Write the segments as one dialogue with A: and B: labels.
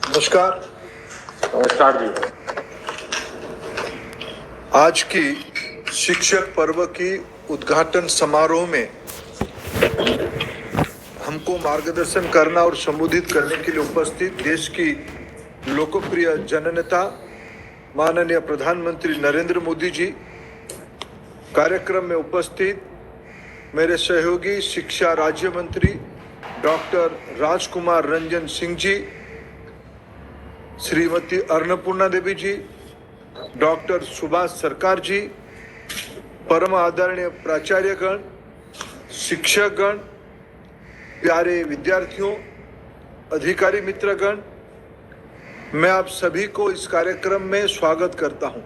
A: नमस्कार।
B: नमस्कार जी।
A: आज की शिक्षक पर्व की उद्घाटन समारोह में हमको मार्गदर्शन करना और संबोधित करने के लिए उपस्थित देश की लोकप्रिय जननेता माननीय प्रधानमंत्री नरेंद्र मोदी जी, कार्यक्रम में उपस्थित मेरे सहयोगी शिक्षा राज्य मंत्री डॉक्टर राजकुमार रंजन सिंह जी, श्रीमती अन्नपूर्णा देवी जी, डॉक्टर सुभाष सरकार जी, परम आदरणीय प्राचार्यगण, शिक्षकगण, प्यारे विद्यार्थियों, अधिकारी मित्रगण, मैं आप सभी को इस कार्यक्रम में स्वागत करता हूं।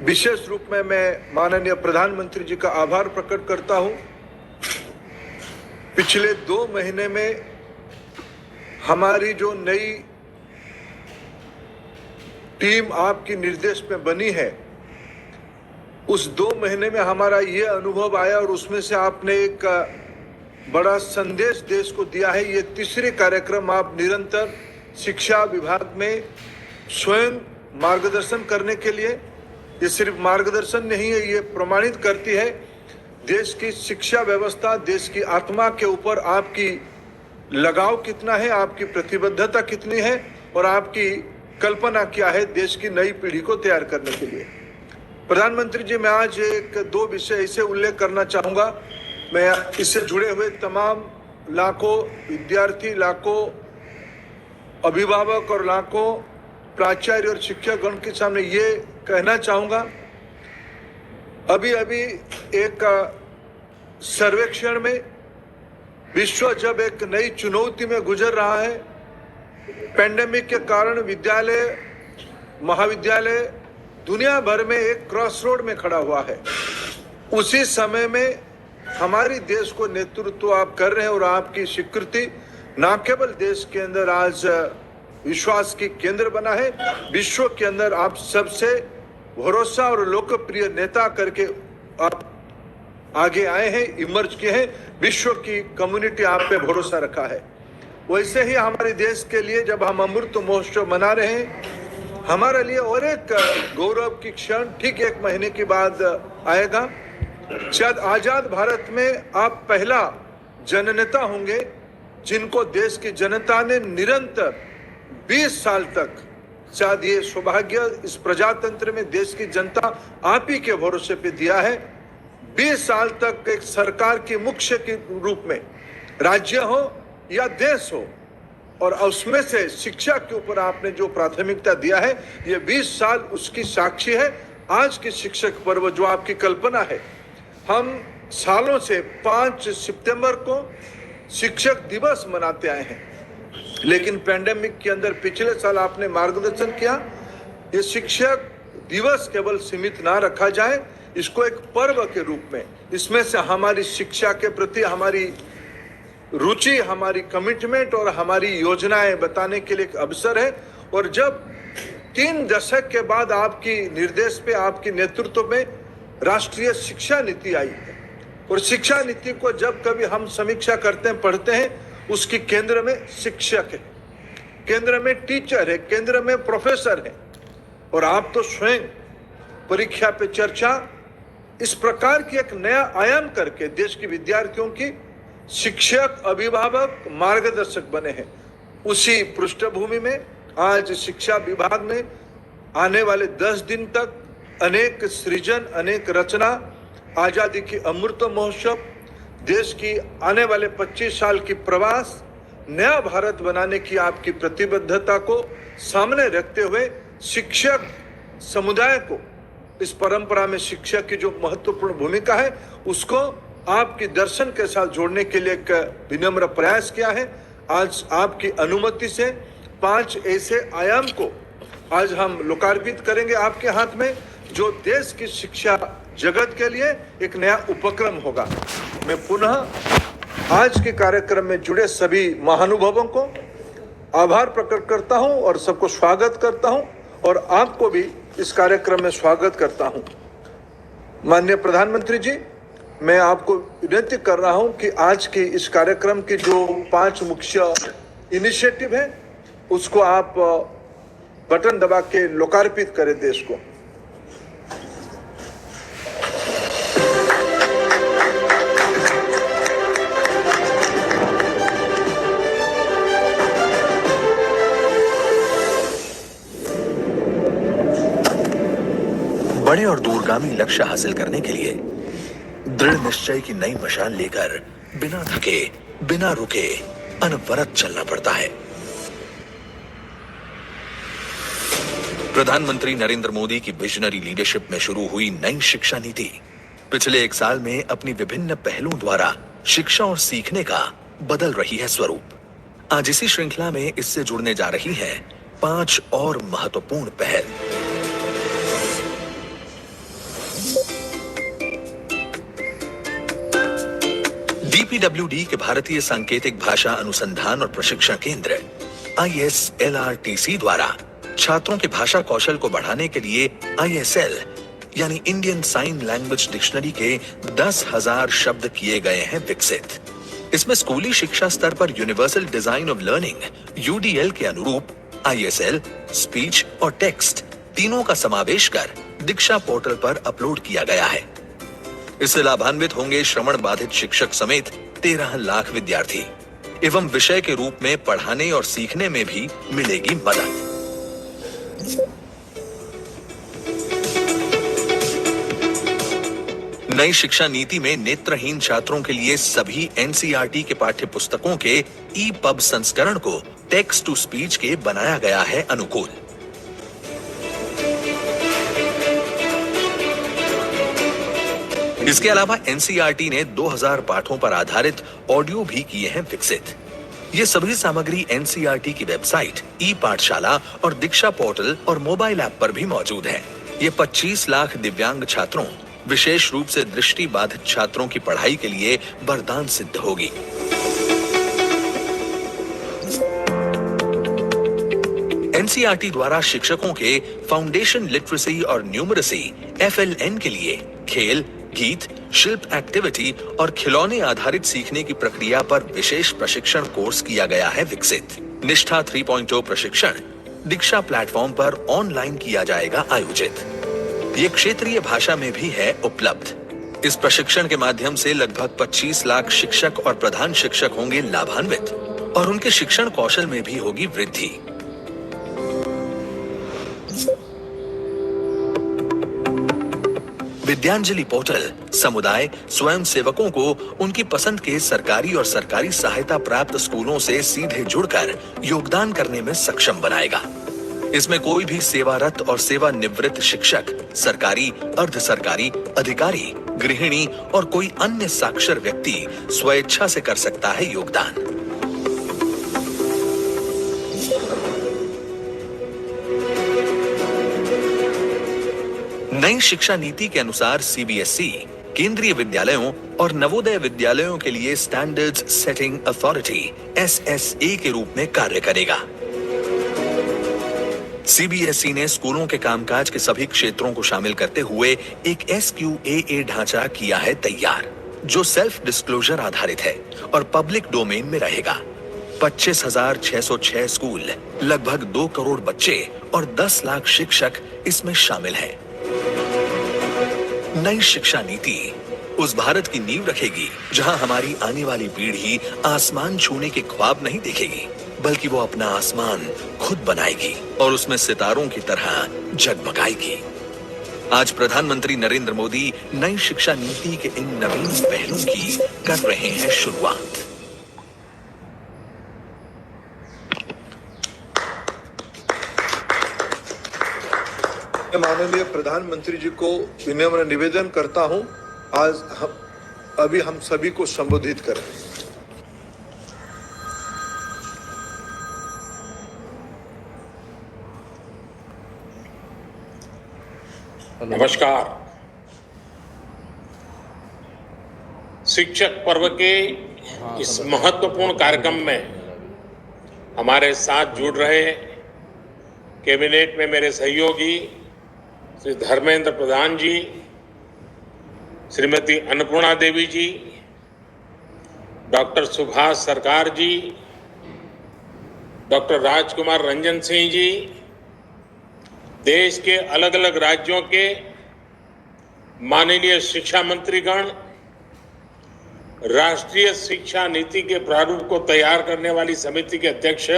A: विशेष रूप में मैं माननीय प्रधानमंत्री जी का आभार प्रकट करता हूं। पिछले 2 महीने में हमारी जो नई टीम आपकी निर्देश में बनी है, उस 2 महीने में हमारा ये अनुभव आया और उसमें से आपने एक बड़ा संदेश देश को दिया है। ये तीसरे कार्यक्रम आप निरंतर शिक्षा विभाग में स्वयं मार्गदर्शन करने के लिए, ये सिर्फ मार्गदर्शन नहीं है, ये प्रमाणित करती है देश की शिक्षा व्यवस्था, देश की आत्मा के ऊपर आपकी लगाव कितना है, आपकी प्रतिबद्धता कितनी है और आपकी कल्पना क्या है देश की नई पीढ़ी को तैयार करने के लिए। प्रधानमंत्री जी, मैं आज 1-2 विषय इसे उल्लेख करना चाहूँगा। मैं इससे जुड़े हुए तमाम लाखों विद्यार्थी, लाखों अभिभावक और लाखों प्राचार्य और शिक्षकगण के सामने ये कहना चाहूँगा। अभी एक सर्वेक्षण में विश्व जब एक नई चुनौती में गुजर रहा है, पैंडेमिक के कारण विद्यालय, महाविद्यालय दुनिया भर में एक क्रॉस रोड में खड़ा हुआ है, उसी समय में हमारी देश को नेतृत्व आप कर रहे हैं और आपकी स्वीकृति न केवल देश के अंदर आज विश्वास की केंद्र बना है, विश्व के अंदर आप सबसे भरोसा और लोकप्रिय नेता करके आप आगे आए हैं, इमर्ज किए हैं, विश्व की कम्युनिटी आप पे भरोसा रखा है। वैसे ही हमारे देश के लिए जब हम अमृत महोत्सव मना रहे हैं, हमारे लिए और एक गौरव की क्षण ठीक 1 महीने के बाद आएगा। शायद आजाद भारत में आप पहला जननेता होंगे जिनको देश की जनता ने निरंतर 20 साल तक, शायद ये सौभाग्य इस प्रजातंत्र में देश की जनता आप ही के भरोसे पे दिया है। 20 साल तक एक सरकार के मुख्य के रूप में, राज्य हो या देश हो, और उसमें से शिक्षा के ऊपर आपने जो प्राथमिकता दिया है, ये 20 साल उसकी साक्षी है। आज की शिक्षक पर्व जो आपकी कल्पना है, हम सालों से 5 सितंबर को शिक्षक दिवस मनाते आए हैं, लेकिन पैंडेमिक के अंदर पिछले साल आपने मार्गदर्शन किया, ये शिक्षक दिवस केवल सीमित ना रखा जाए, इसको एक पर्व के रूप में, इसमें से हमारी शिक्षा के प्रति हमारी रुचि, हमारी कमिटमेंट और हमारी योजनाएं बताने के लिए एक अवसर है। और जब 3 दशक के बाद आपकी निर्देश पे, आपकी नेतृत्व में राष्ट्रीय शिक्षा नीति आई है, और शिक्षा नीति को जब कभी हम समीक्षा करते हैं, पढ़ते हैं, उसकी केंद्र में शिक्षक है, केंद्र में टीचर है, केंद्र में प्रोफेसर है, और आप तो स्वयं परीक्षा पे चर्चा, इस प्रकार की एक नया आयाम करके देश के विद्यार्थियों की शिक्षक, अभिभावक, मार्गदर्शक बने हैं। उसी पृष्ठभूमि में आज शिक्षा विभाग में आने वाले 10 दिन तक अनेक सृजन, अनेक रचना, आजादी की अमृत महोत्सव, देश की आने वाले 25 साल की प्रवास, नया भारत बनाने की आपकी प्रतिबद्धता को सामने रखते हुए शिक्षक समुदाय को, इस परंपरा में शिक्षक की जो महत्वपूर्ण भूमिका है, उसको आपकी दर्शन के साथ जोड़ने के लिए एक विनम्र प्रयास किया है। आज आपकी अनुमति से 5 ऐसे आयाम को आज हम लोकार्पित करेंगे आपके हाथ में, जो देश की शिक्षा जगत के लिए एक नया उपक्रम होगा। मैं पुनः आज के कार्यक्रम में जुड़े सभी महानुभावों को आभार प्रकट करता हूं और सबको स्वागत करता हूं, और आपको भी इस कार्यक्रम में स्वागत करता हूं। माननीय प्रधानमंत्री जी, मैं आपको विनती कर रहा हूं कि आज के इस कार्यक्रम के जो 5 मुख्य इनिशिएटिव है उसको आप बटन दबा के लोकार्पित करें देश को।
C: बड़े और दूरगामी लक्ष्य हासिल करने के लिए दृढ़ निश्चय की नई मशाल लेकर बिना थके, बिना रुके अनवरत चलना पड़ता है। प्रधानमंत्री नरेंद्र मोदी की विजनरी लीडरशिप में शुरू हुई नई शिक्षा नीति पिछले 1 साल में अपनी विभिन्न पहलों द्वारा शिक्षा और सीखने का बदल रही है स्वरूप। आज इसी श्रृंखला में इससे जुड़ने जा रही है 5 और महत्वपूर्ण पहल। डीपीडब्ल्यूडी के भारतीय सांकेतिक भाषा अनुसंधान और प्रशिक्षण केंद्र ISLRTC द्वारा छात्रों के भाषा कौशल को बढ़ाने के लिए ISL यानी इंडियन साइन लैंग्वेज डिक्शनरी के 10,000 शब्द किए गए हैं विकसित। इसमें स्कूली शिक्षा स्तर पर universal design of learning UDL के अनुरूप ISL, स्पीच और टेक्स्ट तीनों का समावेश कर दीक्षा पोर्टल पर अपलोड किया गया है। इससे लाभान्वित होंगे श्रवण बाधित शिक्षक समेत 13 लाख विद्यार्थी एवं विषय के रूप में पढ़ाने और सीखने में भी मिलेगी मदद। नई शिक्षा नीति में नेत्रहीन छात्रों के लिए सभी NCERT के पाठ्य पुस्तकों के EPUB संस्करण को टेक्स्ट टू स्पीच के बनाया गया है अनुकूल। इसके अलावा NCERT ने 2000 पाठों पर आधारित ऑडियो भी किए हैं विकसित। ये सभी सामग्री NCERT की वेबसाइट ई-पाठशाला और दीक्षा पोर्टल और मोबाइल ऐप पर भी मौजूद है। ये 25 लाख दिव्यांग छात्रों, विशेष रूप से दृष्टि बाधित छात्रों की पढ़ाई के लिए वरदान सिद्ध होगी। NCERT द्वारा शिक्षकों के फाउंडेशन लिटरेसी और न्यूमरेसी FLN के लिए खेल, गीत, शिल्प एक्टिविटी और खिलौने आधारित सीखने की प्रक्रिया पर विशेष प्रशिक्षण कोर्स किया गया है विकसित। निष्ठा 3.0 प्रशिक्षण दीक्षा प्लेटफॉर्म पर ऑनलाइन किया जाएगा आयोजित। ये क्षेत्रीय भाषा में भी है उपलब्ध। इस प्रशिक्षण के माध्यम से लगभग 25 लाख शिक्षक और प्रधान शिक्षक होंगे लाभान्वित और उनके शिक्षण कौशल में भी होगी वृद्धि। विद्यांजलि पोर्टल समुदाय स्वयं सेवकों को उनकी पसंद के सरकारी और सरकारी सहायता प्राप्त स्कूलों से सीधे जुड़कर योगदान करने में सक्षम बनाएगा। इसमें कोई भी सेवारत और सेवानिवृत्त शिक्षक, सरकारी, अर्ध सरकारी, अधिकारी, गृहिणी और कोई अन्य साक्षर व्यक्ति स्वेच्छा से कर सकता है योगदान। नई शिक्षा नीति के अनुसार CBSE केंद्रीय विद्यालयों और नवोदय विद्यालयों के लिए स्टैंडर्ड्स सेटिंग अथॉरिटी SSA के रूप में कार्य करेगा। CBSE ने स्कूलों के कामकाज के सभी क्षेत्रों को शामिल करते हुए एक SQAA ढांचा किया है तैयार, जो सेल्फ डिस्क्लोजर आधारित है और पब्लिक डोमेन में रहेगा। 25,606 स्कूल, लगभग 2 करोड़ बच्चे और 10 लाख शिक्षक इसमें शामिल हैं। नई शिक्षा नीति उस भारत की नींव रखेगी जहां हमारी आने वाली पीढ़ी आसमान छूने के ख्वाब नहीं देखेगी, बल्कि वो अपना आसमान खुद बनाएगी और उसमें सितारों की तरह जगमगाएगी। आज प्रधानमंत्री नरेंद्र मोदी नई शिक्षा नीति के इन नवीन पहलों की कर रहे हैं शुरुआत।
A: माननीय प्रधानमंत्री जी को विनम्र निवेदन करता हूं, अभी हम सभी को संबोधित करें।
B: नमस्कार। शिक्षक पर्व के इस महत्वपूर्ण कार्यक्रम में हमारे साथ जुड़ रहे कैबिनेट में मेरे सहयोगी श्री धर्मेंद्र प्रधान जी, श्रीमती अन्नपूर्णा देवी जी, डॉक्टर सुभाष सरकार जी, डॉक्टर राजकुमार रंजन सिंह जी, देश के अलग अलग राज्यों के माननीय शिक्षा मंत्रीगण, राष्ट्रीय शिक्षा नीति के प्रारूप को तैयार करने वाली समिति के अध्यक्ष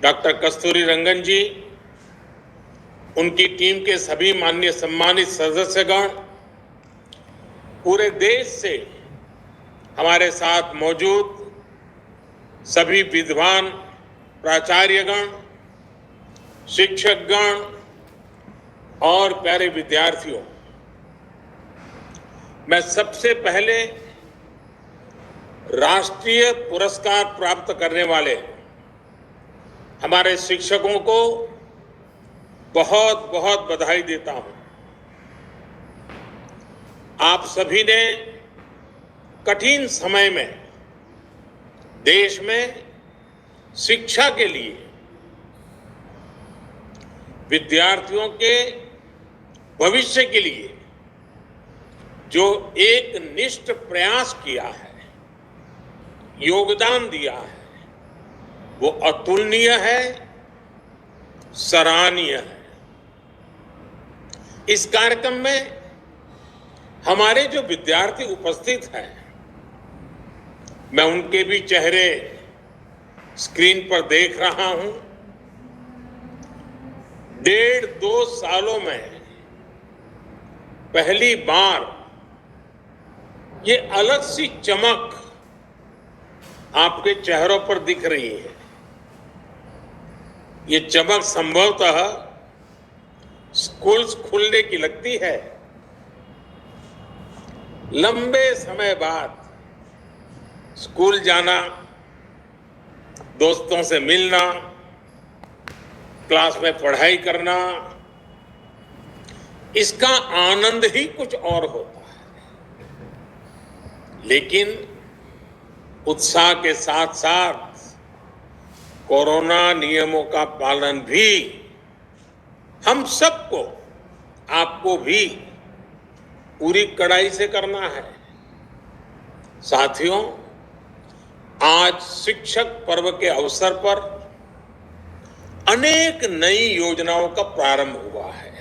B: डॉक्टर कस्तूरी रंगन जी, उनकी टीम के सभी माननीय सम्मानित सदस्यगण, पूरे देश से हमारे साथ मौजूद सभी विद्वान प्राचार्यगण, शिक्षकगण और प्यारे विद्यार्थियों, मैं सबसे पहले राष्ट्रीय पुरस्कार प्राप्त करने वाले हमारे शिक्षकों को बहुत बहुत बधाई देता हूं। आप सभी ने कठिन समय में देश में शिक्षा के लिए विद्यार्थियों के भविष्य के लिए जो एक निष्ठ प्रयास किया है, योगदान दिया है, वो अतुलनीय है, सराहनीय है। इस कार्यक्रम में हमारे जो विद्यार्थी उपस्थित हैं, मैं उनके भी चेहरे स्क्रीन पर देख रहा हूं। 1.5-2 सालों में पहली बार ये अलग सी चमक आपके चेहरों पर दिख रही है। ये चमक संभवतः स्कूल्स खुलने की लगती है। लंबे समय बाद स्कूल जाना, दोस्तों से मिलना, क्लास में पढ़ाई करना, इसका आनंद ही कुछ और होता है। लेकिन उत्साह के साथ साथ कोरोना नियमों का पालन भी हम सबको, आपको भी पूरी कड़ाई से करना है। साथियों, आज शिक्षक पर्व के अवसर पर अनेक नई योजनाओं का प्रारंभ हुआ है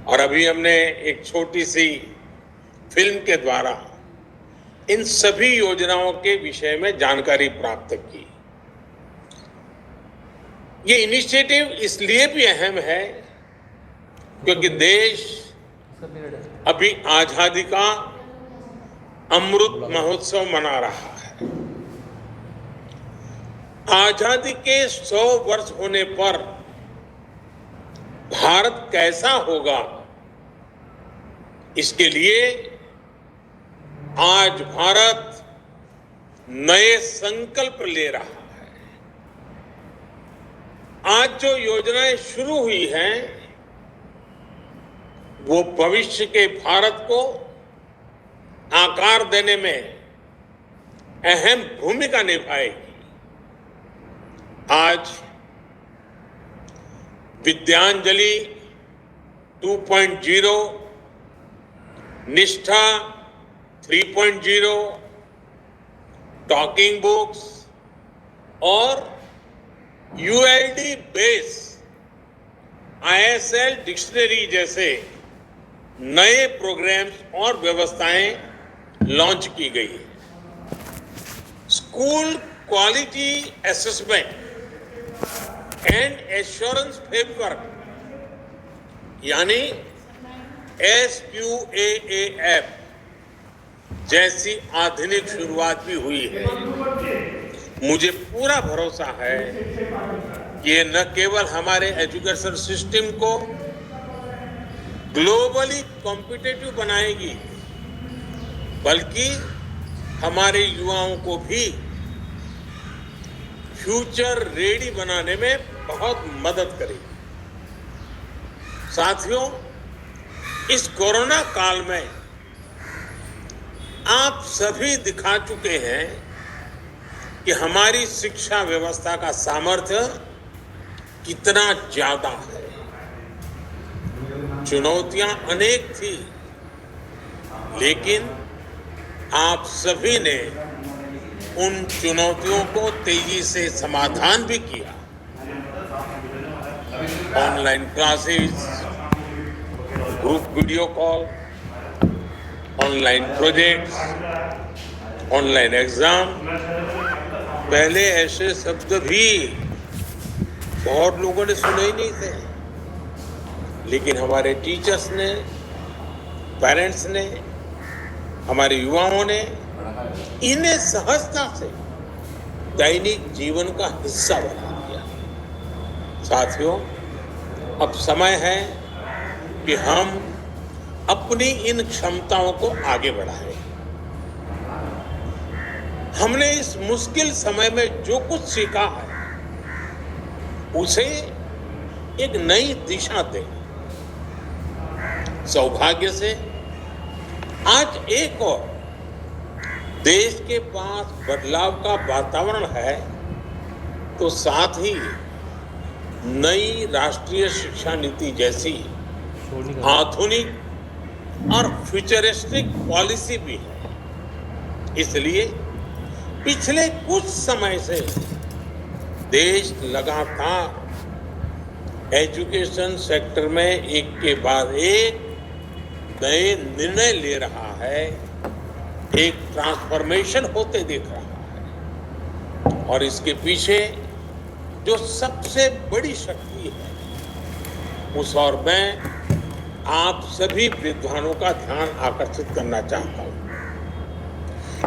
B: और अभी हमने एक छोटी सी फिल्म के द्वारा इन सभी योजनाओं के विषय में जानकारी प्राप्त की। ये इनिशिएटिव इसलिए भी अहम है क्योंकि देश अभी आजादी का अमृत महोत्सव मना रहा है। आजादी के 100 वर्ष होने पर भारत कैसा होगा, इसके लिए आज भारत नए संकल्प ले रहा है। आज जो योजनाएं शुरू हुई हैं, वो भविष्य के भारत को आकार देने में अहम भूमिका निभाएगी। आज विद्यांजलि 2.0, निष्ठा 3.0, टॉकिंग बुक्स और यूएलडी बेस ISL डिक्शनरी जैसे नए प्रोग्राम्स और व्यवस्थाएं लॉन्च की गई है। School quality assessment and assurance framework यानी SQAAF जैसी आधुनिक शुरुआत भी हुई है। मुझे पूरा भरोसा है कि ये न केवल हमारे एजुकेशन सिस्टम को ग्लोबली कॉम्पिटिटिव बनाएगी, बल्कि हमारे युवाओं को भी फ्यूचर रेडी बनाने में बहुत मदद करेगी। साथियों, इस कोरोना काल में आप सभी दिखा चुके हैं कि हमारी शिक्षा व्यवस्था का सामर्थ्य कितना ज्यादा है। चुनौतियां अनेक थी, लेकिन आप सभी ने उन चुनौतियों को तेजी से समाधान भी किया। Online classes, group video call, online projects, online exam. पहले ऐसे शब्द भी बहुत लोगों ने सुने ही नहीं थे, लेकिन हमारे टीचर्स ने, पेरेंट्स ने, हमारे युवाओं ने इन्हें सहजता से दैनिक जीवन का हिस्सा बना दिया। साथियों, अब समय है कि हम अपनी इन क्षमताओं को आगे बढ़ाएं। हमने इस मुश्किल समय में जो कुछ सीखा है उसे एक नई दिशा दें। सौभाग्य से आज एक और देश के पास बदलाव का वातावरण है, तो साथ ही नई राष्ट्रीय शिक्षा नीति जैसी आधुनिक और फ्यूचरिस्टिक पॉलिसी भी है। इसलिए पिछले कुछ समय से देश लगातार एजुकेशन सेक्टर में एक के बाद एक नए निर्णय ले रहा है, एक ट्रांसफॉर्मेशन होते देख रहा है। और इसके पीछे जो सबसे बड़ी शक्ति है, उस और मैं आप सभी विद्वानों का ध्यान आकर्षित करना चाहता हूं।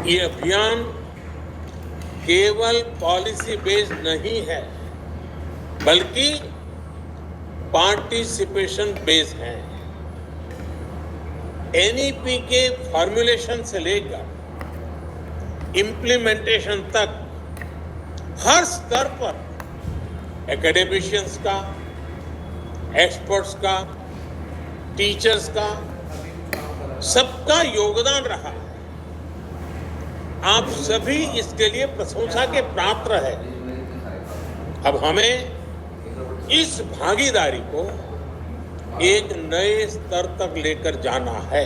B: ये अभियान केवल पॉलिसी बेस्ड नहीं है, बल्कि पार्टिसिपेशन बेस्ड है। एनईपी के फॉर्मुलेशन से लेकर इम्प्लीमेंटेशन तक हर स्तर पर एकेडमिशियंस का, एक्सपर्ट्स का, टीचर्स का, सबका योगदान रहा है। आप सभी इसके लिए प्रशंसा के पात्र हैं। अब हमें इस भागीदारी को एक नए स्तर तक लेकर जाना है।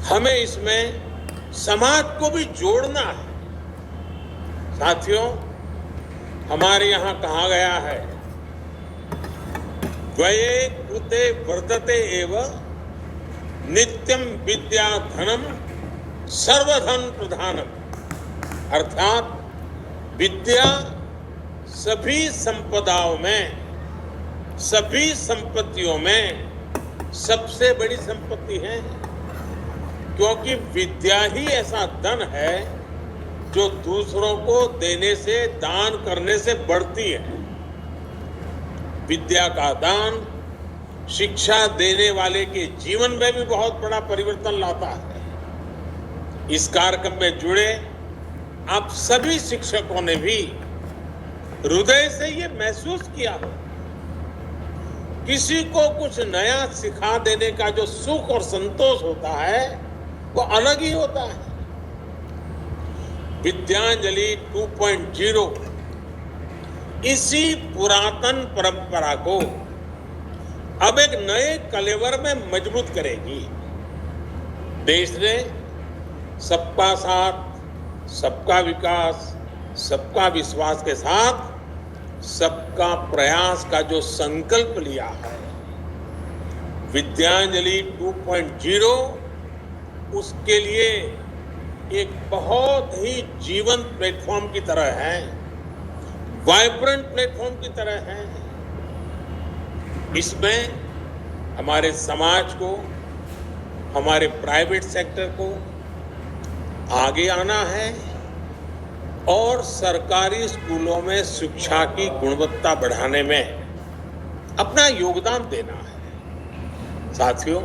B: हमें इसमें समाज को भी जोड़ना है। साथियों, हमारे यहाँ कहा गया है, द्वये कृते वर्धते एव नित्यम विद्या धनम सर्वधन प्रधानम। अर्थात विद्या सभी संपदाओं में, सभी संपत्तियों में सबसे बड़ी संपत्ति है, क्योंकि विद्या ही ऐसा धन है जो दूसरों को देने से, दान करने से बढ़ती है। विद्या का दान शिक्षा देने वाले के जीवन में भी बहुत बड़ा परिवर्तन लाता है। इस कार्यक्रम में जुड़े आप सभी शिक्षकों ने भी हृदय से ये महसूस किया हो। किसी को कुछ नया सिखा देने का जो सुख और संतोष होता है वो अलग ही होता है। विद्यांजलि 2.0 इसी पुरातन परंपरा को अब एक नए कलेवर में मजबूत करेगी। देश ने सबका साथ, सबका विकास, सबका विश्वास के साथ सबका प्रयास का जो संकल्प लिया है, विद्यांजलि 2.0 उसके लिए एक बहुत ही जीवंत प्लेटफॉर्म की तरह है, वाइब्रेंट प्लेटफॉर्म की तरह है। इसमें हमारे समाज को, हमारे प्राइवेट सेक्टर को आगे आना है और सरकारी स्कूलों में शिक्षा की गुणवत्ता बढ़ाने में अपना योगदान देना है। साथियों,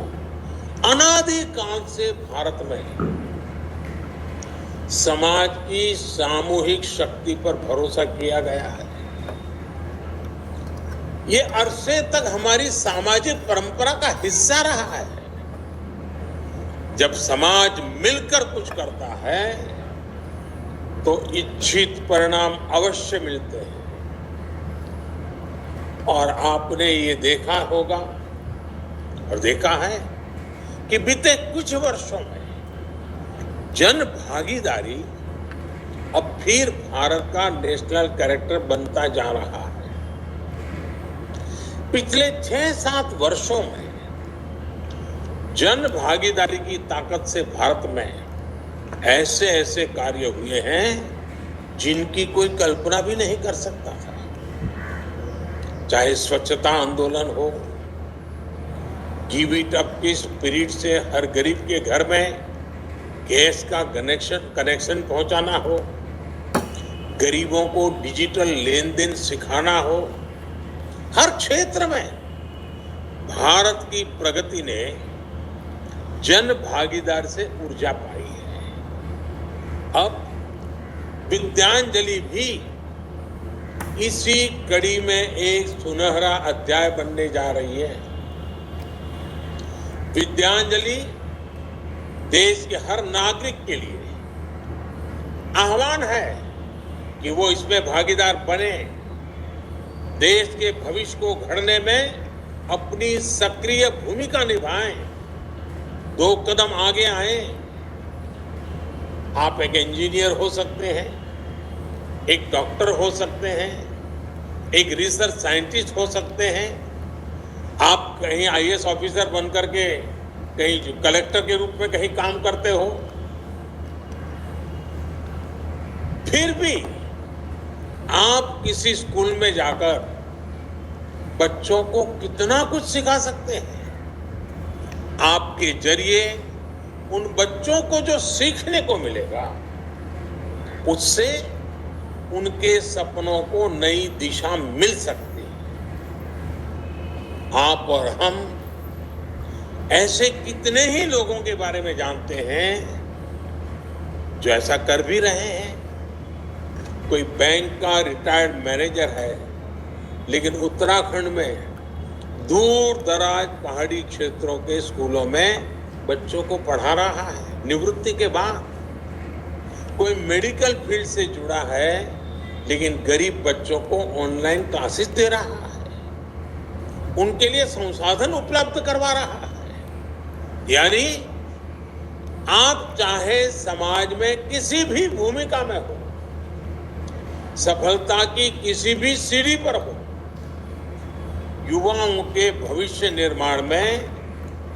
B: अनादिकाल से भारत में समाज की सामूहिक शक्ति पर भरोसा किया गया है। ये अरसे तक हमारी सामाजिक परंपरा का हिस्सा रहा है। जब समाज मिलकर कुछ करता है तो इच्छित परिणाम अवश्य मिलते हैं। और आपने ये देखा होगा और देखा है कि बीते कुछ वर्षों में जन भागीदारी अब फिर भारत का नेशनल कैरेक्टर बनता जा रहा है। पिछले 6-7 वर्षों में जन भागीदारी की ताकत से भारत में ऐसे ऐसे कार्य हुए हैं जिनकी कोई कल्पना भी नहीं कर सकता था। चाहे स्वच्छता आंदोलन हो, गिव इट अप की स्पिरिट से हर गरीब के घर में गैस का कनेक्शन पहुंचाना हो, गरीबों को डिजिटल लेन देन सिखाना हो, हर क्षेत्र में भारत की प्रगति ने जन भागीदार से ऊर्जा पाई है। अब विद्यांजलि भी इसी कड़ी में एक सुनहरा अध्याय बनने जा रही है। विद्यांजलि देश के हर नागरिक के लिए आह्वान है कि वो इसमें भागीदार बने, देश के भविष्य को गढ़ने में अपनी सक्रिय भूमिका निभाएं, 2 कदम आगे आए। आप एक इंजीनियर हो सकते हैं, एक डॉक्टर हो सकते हैं, एक रिसर्च साइंटिस्ट हो सकते हैं, आप कहीं आईएएस ऑफिसर बन करके कहीं कलेक्टर के रूप में कहीं काम करते हो, फिर भी आप किसी स्कूल में जाकर बच्चों को कितना कुछ सिखा सकते हैं। आपके जरिए उन बच्चों को जो सीखने को मिलेगा, उससे उनके सपनों को नई दिशा मिल सकती है। आप और हम ऐसे कितने ही लोगों के बारे में जानते हैं जो ऐसा कर भी रहे हैं। कोई बैंक का रिटायर्ड मैनेजर है, लेकिन उत्तराखंड में दूर दराज पहाड़ी क्षेत्रों के स्कूलों में बच्चों को पढ़ा रहा है निवृत्ति के बाद। कोई मेडिकल फील्ड से जुड़ा है, लेकिन गरीब बच्चों को ऑनलाइन क्लासेस दे रहा है, उनके लिए संसाधन उपलब्ध करवा रहा है। यानी आप चाहे समाज में किसी भी भूमिका में हो, सफलता की किसी भी सीढ़ी पर हो, युवाओं के भविष्य निर्माण में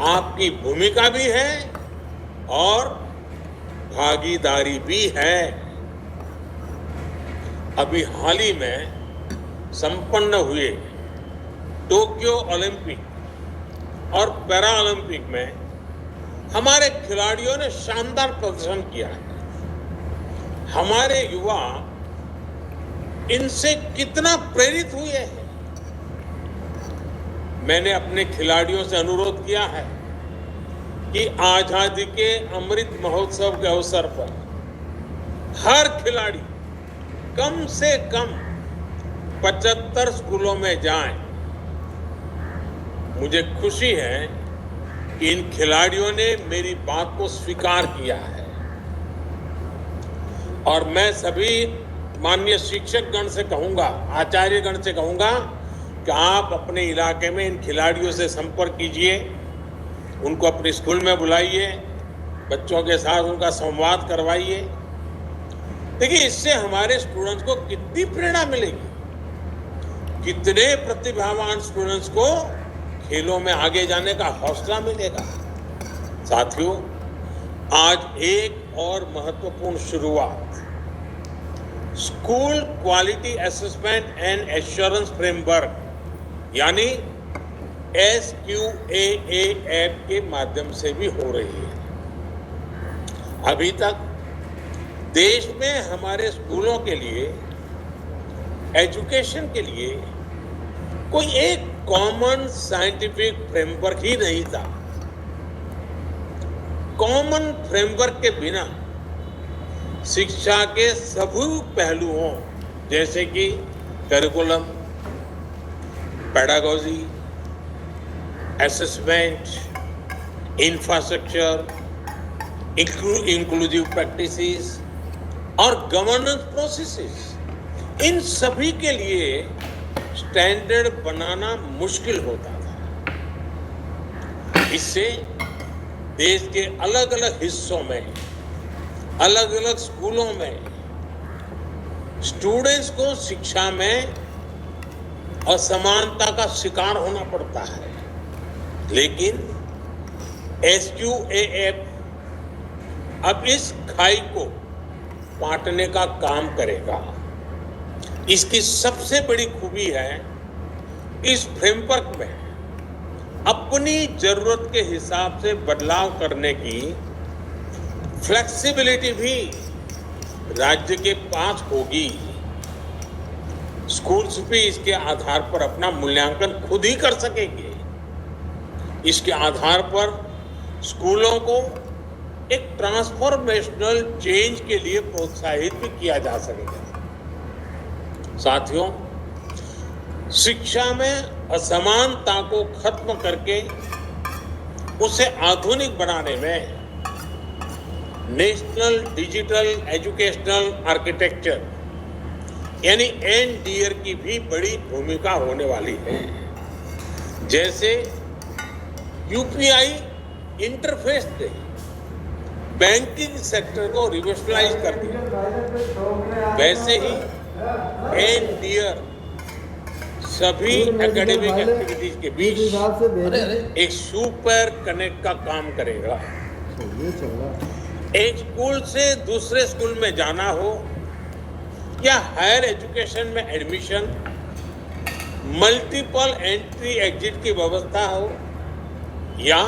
B: आपकी भूमिका भी है और भागीदारी भी है। अभी हाल ही में संपन्न हुए टोक्यो ओलंपिक और पैरा ओलंपिक में हमारे खिलाड़ियों ने शानदार प्रदर्शन किया है। हमारे युवा इनसे कितना प्रेरित हुए हैं। मैंने अपने खिलाड़ियों से अनुरोध किया है कि आजादी के अमृत महोत्सव के अवसर पर हर खिलाड़ी कम से कम 75 स्कूलों में जाएं। मुझे खुशी है कि इन खिलाड़ियों ने मेरी बात को स्वीकार किया है और मैं सभी माननीय शिक्षकगण से कहूंगा, आचार्यगण से कहूंगा कि आप अपने इलाके में इन खिलाड़ियों से संपर्क कीजिए, उनको अपने स्कूल में बुलाइए, बच्चों के साथ उनका संवाद करवाइए। देखिए, इससे हमारे स्टूडेंट्स को कितनी प्रेरणा मिलेगी, कितने प्रतिभावान स्टूडेंट्स को खेलों में आगे जाने का हौसला मिलेगा। साथियों, आज एक और महत्वपूर्ण शुरुआत, school quality assessment and assurance framework यानी SQAA ऐप के माध्यम से भी हो रही है। अभी तक देश में हमारे स्कूलों के लिए, एजुकेशन के लिए कोई एक कॉमन साइंटिफिक फ्रेमवर्क ही नहीं था। कॉमन फ्रेमवर्क के बिना शिक्षा के सभी पहलुओं जैसे कि curriculum, pedagogy, assessment, infrastructure, inclusive practices और गवर्नेंस प्रोसेसेस, इन सभी के लिए स्टैंडर्ड बनाना मुश्किल होता था। इससे देश के अलग अलग हिस्सों में अलग अलग स्कूलों में स्टूडेंट्स को शिक्षा में असमानता का शिकार होना पड़ता है, लेकिन SQAF अब इस खाई को पाटने का काम करेगा। इसकी सबसे बड़ी खूबी है, इस फ्रेमवर्क में अपनी जरूरत के हिसाब से बदलाव करने की फ्लेक्सिबिलिटी भी राज्य के पास होगी। स्कूल्स भी इसके आधार पर अपना मूल्यांकन खुद ही कर सकेंगे। इसके आधार पर स्कूलों को एक ट्रांसफॉर्मेशनल चेंज के लिए प्रोत्साहित भी किया जा सकेगा। साथियों, शिक्षा में असमानता को खत्म करके उसे आधुनिक बनाने में नेशनल डिजिटल एजुकेशनल आर्किटेक्चर यानी NDAR की भी बड़ी भूमिका होने वाली है। जैसे UPI इंटरफेस ने बैंकिंग सेक्टर को रिवोल्यूशनाइज कर दिया, वैसे ही NDAR सभी एकेडमिक एक्टिविटीज के बीच एक सुपर कनेक्ट का काम करेगा। एक स्कूल से दूसरे स्कूल में जाना हो या हायर एजुकेशन में एडमिशन, मल्टीपल एंट्री एग्जिट की व्यवस्था हो या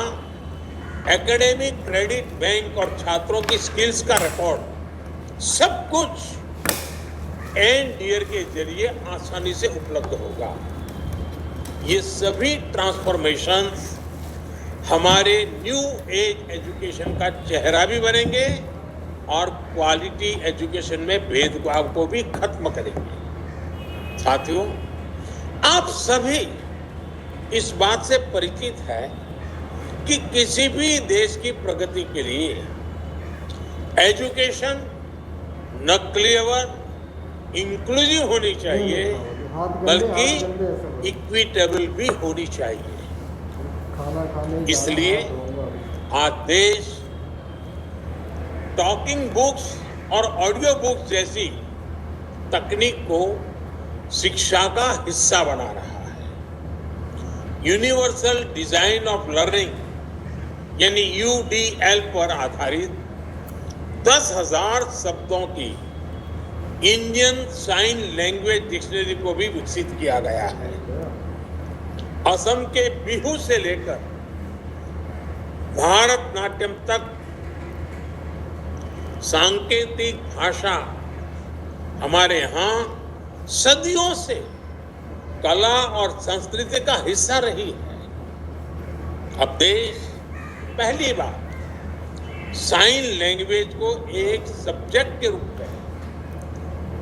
B: एकेडमिक क्रेडिट बैंक और छात्रों की स्किल्स का रिकॉर्ड, सब कुछ NDAR के जरिए आसानी से उपलब्ध होगा। ये सभी ट्रांसफॉर्मेशंस हमारे न्यू एज एजुकेशन का चेहरा भी बनेंगे और क्वालिटी एजुकेशन में भेदभाव को भी खत्म करेंगे। साथियों, आप सभी इस बात से परिचित है कि किसी भी देश की प्रगति के लिए एजुकेशन न केवल इंक्लूसिव होनी चाहिए बल्कि इक्विटेबल भी होनी चाहिए। इसलिए आज देश टॉकिंग बुक्स और ऑडियो बुक्स जैसी तकनीक को शिक्षा का हिस्सा बना रहा है। यूनिवर्सल डिजाइन ऑफ लर्निंग यानी UDL पर आधारित 10,000 शब्दों की इंडियन साइन लैंग्वेज डिक्शनरी को भी विकसित किया गया है। असम के बिहू से लेकर भारतनाट्यम तक सांकेतिक भाषा हमारे यहाँ सदियों से कला और संस्कृति का हिस्सा रही है। अब देश पहली बार साइन लैंग्वेज को एक सब्जेक्ट के रूप में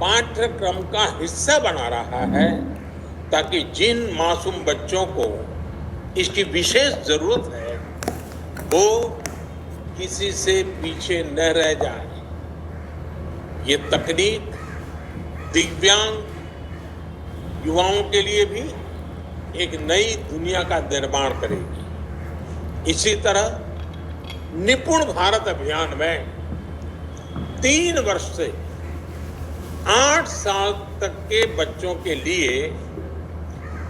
B: पाठ्यक्रम का हिस्सा बना रहा है, ताकि जिन मासूम बच्चों को इसकी विशेष जरूरत है वो किसी से पीछे न रह जाए। ये तकनीक दिव्यांग युवाओं के लिए भी एक नई दुनिया का निर्माण करेगी। इसी तरह निपुण भारत अभियान में 3 वर्ष से 8 साल तक के बच्चों के लिए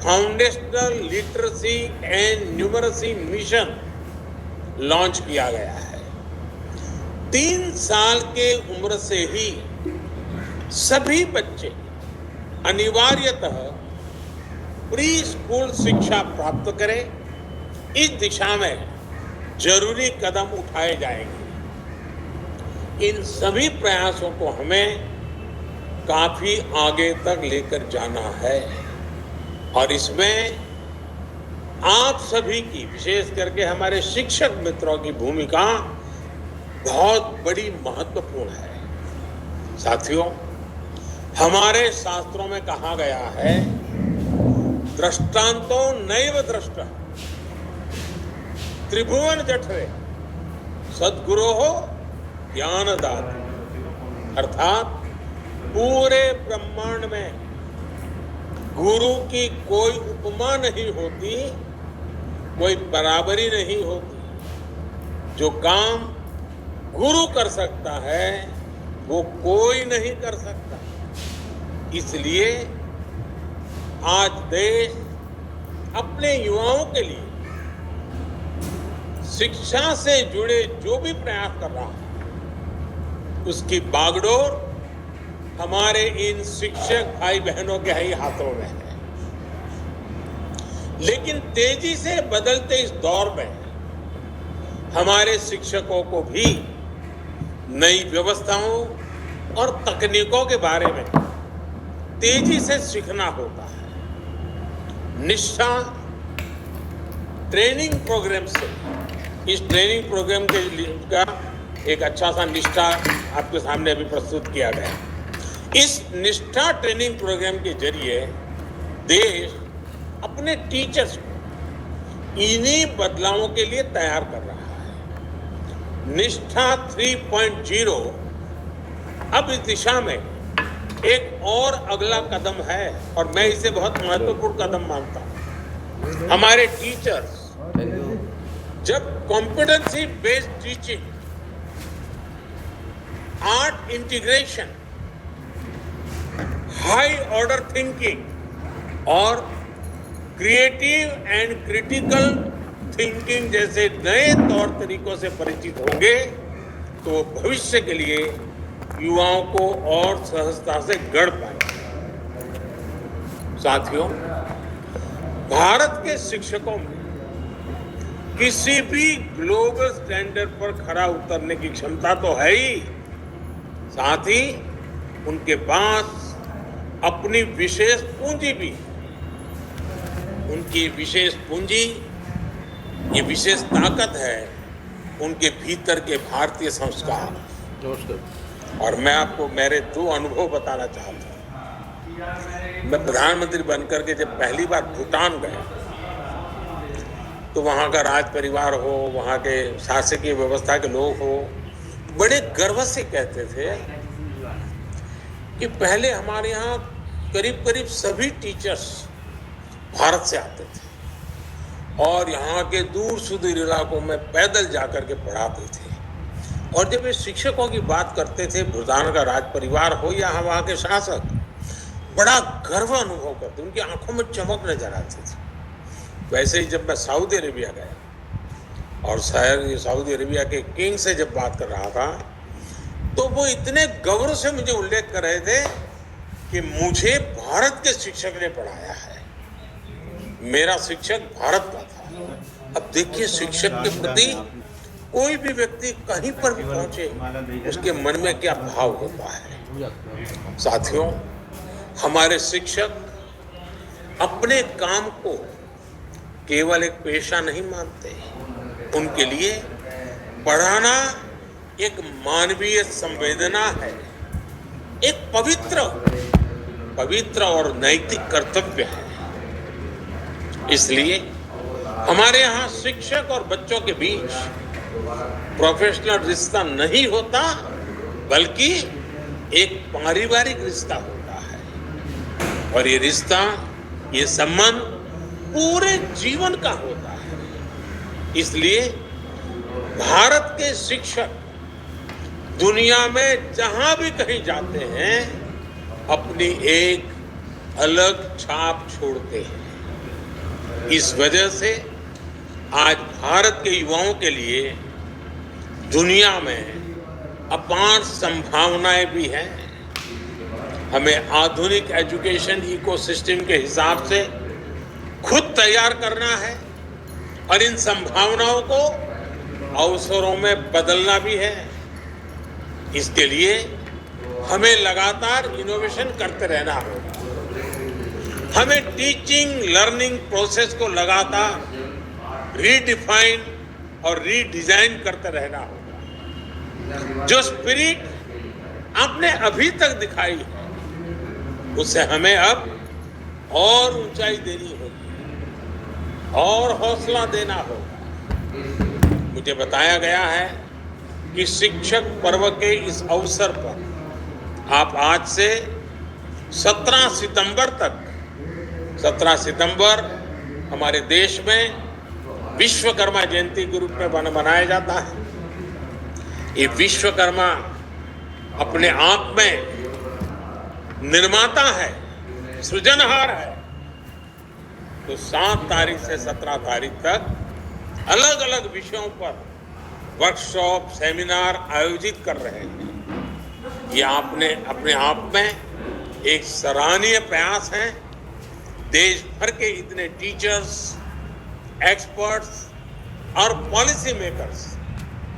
B: foundational literacy and numeracy mission launch किया गया है। 3 साल के उम्र से ही सभी बच्चे अनिवार्यतः प्री स्कूल शिक्षा प्राप्त करें, इस दिशा में जरूरी कदम उठाए जाएंगे। इन सभी प्रयासों को हमें काफी आगे तक लेकर जाना है और इसमें आप सभी की, विशेष करके हमारे शिक्षक मित्रों की भूमिका बहुत बड़ी महत्वपूर्ण है। साथियों, हमारे शास्त्रों में कहा गया है, दृष्टांतो नैव दृष्टा त्रिभुवन जठरे सद्गुरोः ज्ञानदाता, अर्थात पूरे ब्रह्मांड में गुरु की कोई उपमा नहीं होती, कोई बराबरी नहीं होती। जो काम गुरु कर सकता है वो कोई नहीं कर सकता। इसलिए आज देश अपने युवाओं के लिए शिक्षा से जुड़े जो भी प्रयास कर रहा है उसकी बागडोर हमारे इन शिक्षक भाई बहनों के ही हाथों में है। लेकिन तेजी से बदलते इस दौर में हमारे शिक्षकों को भी नई व्यवस्थाओं और तकनीकों के बारे में तेजी से सीखना होता है। निष्ठा ट्रेनिंग प्रोग्राम से इस ट्रेनिंग प्रोग्राम के लिए का एक अच्छा सा निष्ठा आपके सामने अभी प्रस्तुत किया गया। इस निष्ठा ट्रेनिंग प्रोग्राम के जरिए देश अपने टीचर्स को इन्हीं बदलावों के लिए तैयार कर रहा है। निष्ठा 3.0 अब इस दिशा में एक और अगला कदम है और मैं इसे बहुत महत्वपूर्ण कदम मानता हूं। हमारे टीचर्स जब competency based teaching, art integration, high order thinking और क्रिएटिव एंड क्रिटिकल थिंकिंग जैसे नए तौर तरीकों से परिचित होंगे तो भविष्य के लिए युवाओं को और सहजता से गढ़ पाएंगे। साथियों, भारत के शिक्षकों में किसी भी ग्लोबल स्टैंडर्ड पर खरा उतरने की क्षमता तो है ही, साथ ही उनके पास अपनी विशेष पूंजी भी। उनकी विशेष पूंजी, ये विशेष ताकत है उनके भीतर के भारतीय संस्कार। और मैं आपको मेरे 2 अनुभव बताना चाहता हूँ। मैं प्रधानमंत्री बनकर के जब पहली बार भूटान गया तो वहाँ का राज परिवार हो, वहाँ के शासकीय व्यवस्था के लोग हो, बड़े गर्व से कहते थे कि पहले हमारे यहाँ करीब करीब सभी टीचर्स भारत से आते थे और यहाँ के दूर सुदूर इलाकों में पैदल जाकर के पढ़ाते थे। और जब ये शिक्षकों की बात करते थे, भूटान का राज परिवार हो या वहाँ के शासक, बड़ा गर्व अनुभव करते, उनकी आंखों में चमक नजर आती थी। वैसे ही जब मैं सऊदी अरेबिया गया और सऊदी अरेबिया के किंग से जब बात कर रहा था तो वो इतने गौरव से मुझे उल्लेख कर रहे थे कि मुझे भारत के शिक्षक ने पढ़ाया है, मेरा शिक्षक भारत का था। अब देखिए, शिक्षक के प्रति कोई भी व्यक्ति कहीं पर भी पहुंचे उसके मन में क्या भाव होता है। साथियों, हमारे शिक्षक अपने काम को केवल एक पेशा नहीं मानते, उनके लिए पढ़ाना एक मानवीय संवेदना है, एक पवित्र और नैतिक कर्तव्य है। इसलिए हमारे यहाँ शिक्षक और बच्चों के बीच प्रोफेशनल रिश्ता नहीं होता बल्कि एक पारिवारिक रिश्ता होता है और ये रिश्ता, ये संबंध पूरे जीवन का होता है। इसलिए भारत के शिक्षक दुनिया में जहां भी कहीं जाते हैं अपनी एक अलग छाप छोड़ते हैं। इस वजह से आज भारत के युवाओं के लिए दुनिया में अपार संभावनाएं भी हैं। हमें आधुनिक एजुकेशन इकोसिस्टम के हिसाब से खुद तैयार करना है और इन संभावनाओं को अवसरों में बदलना भी है। इसके लिए हमें लगातार इनोवेशन करते रहना होगा। हमें टीचिंग लर्निंग प्रोसेस को लगातार रीडिफाइन और रीडिजाइन करते रहना होगा। जो स्पिरिट आपने अभी तक दिखाई है उससे हमें अब और ऊंचाई देनी होगी और हौसला देना होगा। मुझे बताया गया है कि शिक्षक पर्व के इस अवसर पर आप आज से 17 सितंबर तक, 17 सितंबर हमारे देश में विश्वकर्मा जयंती के रूप में मनाया जाता है। ये विश्वकर्मा अपने आप में निर्माता है, सृजनहार है। तो 7 तारीख से 17 तारीख तक अलग अलग विषयों पर वर्कशॉप, सेमिनार आयोजित कर रहे हैं। ये आपने अपने आप में एक सराहनीय प्रयास है। देश भर के इतने टीचर्स, एक्सपर्ट्स और पॉलिसी मेकर्स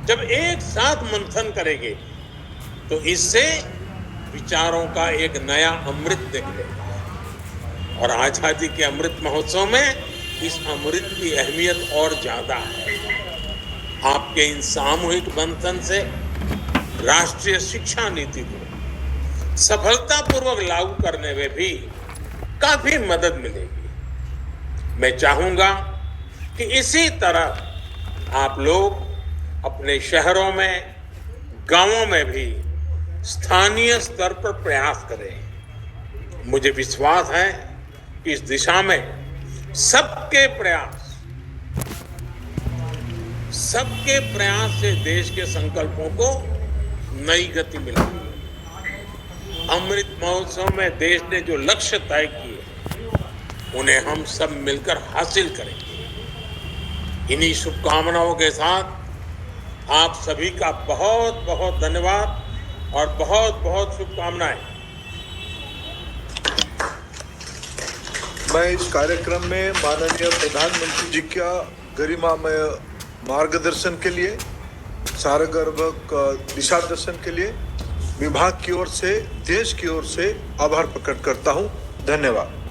B: जब एक साथ मंथन करेंगे तो इससे विचारों का एक नया अमृत निकलेगा। और आजादी के अमृत महोत्सव में इस अमृत की अहमियत और ज्यादा है। आपके इन सामूहिक मंथन से राष्ट्रीय शिक्षा नीति को सफलतापूर्वक लागू करने में भी काफी मदद मिलेगी। मैं चाहूंगा कि इसी तरह आप लोग अपने शहरों में, गांवों में भी स्थानीय स्तर पर प्रयास करें। मुझे विश्वास है कि इस दिशा में सबके प्रयास से देश के संकल्पों को नई गति मिलेगी। अमृत महोत्सव में देश ने जो लक्ष्य तय किए उन्हें हम सब मिलकर हासिल करेंगे। इन्हीं शुभकामनाओं के साथ आप सभी का बहुत बहुत धन्यवाद और बहुत बहुत शुभकामनाएं।
A: मैं इस कार्यक्रम में माननीय प्रधानमंत्री जी का गरिमामय मार्गदर्शन के लिए, सारगर्भक दिशा दर्शन के लिए विभाग की ओर से, देश की ओर से आभार प्रकट करता हूं। धन्यवाद।